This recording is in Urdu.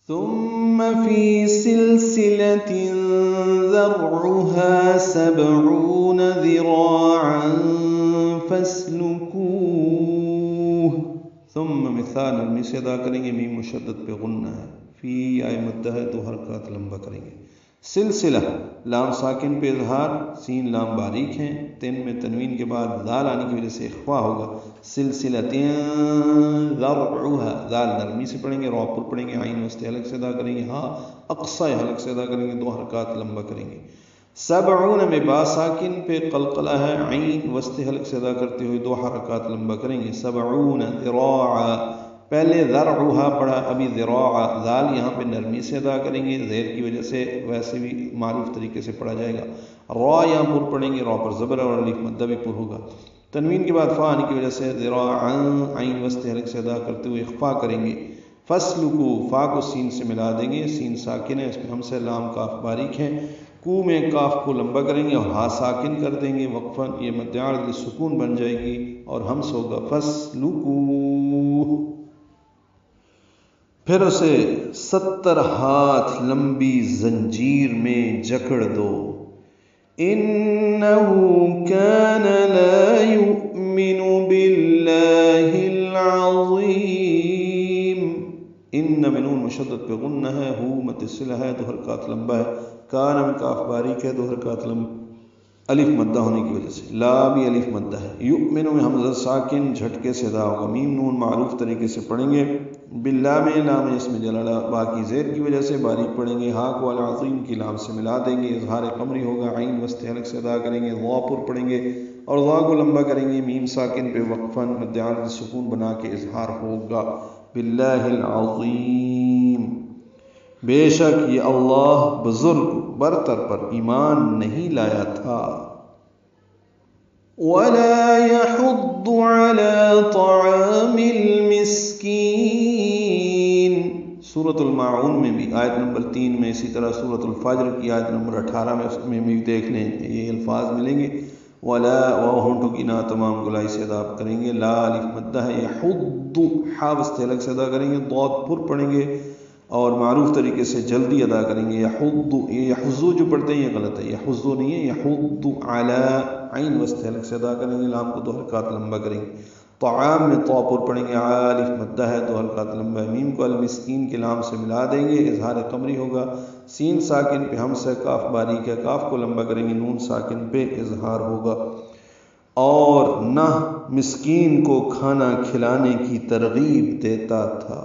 ثم في سلسلة ذرعها 70 ذراعا فاسلكوه. ثم مثال نرمی سے ادا کریں گے، میم مشدد پہ غنہ ہے، فی آئے مدہ ہے، 2 حرکات لمبا کریں گے۔ سلسلہ لام ساکن پہ اظہار، سین لام باریک ہیں، تین میں تنوین کے بعد ذال آنے کی وجہ سے اخفا ہوگا۔ سلسلتین ذرعها، ذال نرمی سے پڑھیں گے، را پر پڑھیں گے، عین وسط حلق سے ادا کریں گے، ہاں اقصی حلق سے ادا کریں گے، 2 حرکات لمبا کریں گے۔ 70 میں با ساکن پہ قلقلہ ہے، عین وسط حلق سے ادا کرتے ہوئے 2 حرکات لمبا کریں گے۔ 70 ذراعا، پہلے ذرعها پڑھا، ابھی ذراعا، ذال یہاں پہ نرمی سے ادا کریں گے، زیر کی وجہ سے ویسے بھی معروف طریقے سے پڑھا جائے گا۔ را یہاں پر پڑھیں گے، را پر زبر اور الف مدہ بھی پر ہوگا۔ تنوین کے بعد فا آنے کی وجہ سے ذراعا، عین وسط حلق سے ادا کرتے ہوئے اخفا کریں گے۔ فسلکو، فا کو سین سے ملا دیں گے، سین ساکن ہے، اس میں ہم سے لام کاف باریک ہے، کو میں کاف کو لمبا کریں گے اور ہا ساکن کر دیں گے، وقفاً یہ مد عارض سکون بن جائے گی اور ہمس ہوگا فسلکو، پھر اسے 70 ہاتھ لمبی زنجیر میں جکڑ دو۔ انہ کان لا یؤمن باللہ العظیم، ان میں نون مشدد پہ غنہ ہے، ہو مد صلہ ہے، 2 حرکات لمبا ہے، کان میں کاف باریک ہے، 2 حرکات لمبا، الف مدہ ہونے کی وجہ سے، لا بھی الف مدہ ہے۔ یؤمن میں حمزہ ساکن جھٹکے سے ادا ہوگا، میم نون معروف طریقے سے پڑھیں گے، باللہ میں لام اس میں جلالہ باقی زیر کی وجہ سے باریک پڑھیں گے، ہا کو العظیم کی لام سے ملا دیں گے، اظہار قمری ہوگا، عین وسط حلق سے ادا کریں گے، ضا پر پڑھیں گے اور ضا کو لمبا کریں گے، میم ساکن پہ وقفاً مد عارض سکون بنا کے اظہار ہوگا، باللہ العظیم، بے شک یہ اللہ بزرگ برتر پر ایمان نہیں لایا تھا۔ وَلَا يَحُضُّ عَلَى طَعَامِ الْمِسْكِينِ، سورۃ الماعون میں بھی آیت نمبر 3 میں، اسی طرح سورۃ الفجر کی آیت نمبر 18 میں بھی دیکھ لیں، یہ الفاظ ملیں گے۔ ولا ہونٹوں کی نا تمام گلائی سے ادا کریں گے، لا الف مدہ ہے، یحض، ہا وسط حلق سے ادا کریں گے، ضاد پر پڑھیں گے اور معروف طریقے سے جلدی ادا کریں گے۔ یحض، یہ یحضو جو پڑھتے ہیں یہ غلط ہے، یحضو نہیں ہے، یحض علی، عین وسط حلق سے ادا کریں گے، لام کو 2 حرکات لمبا کریں گے۔ طعام میں طا پر پڑھیں گے، الف مدہ ہے، 2 حرکات لمبا ہے، میم کو المسکین کے لام سے ملا دیں گے، اظہار قمری ہوگا، سین ساکن پہ ہم سے کاف باریک ہے، کاف کو لمبا کریں گے، نون ساکن پہ اظہار ہوگا۔ اور نہ مسکین کو کھانا کھلانے کی ترغیب دیتا تھا۔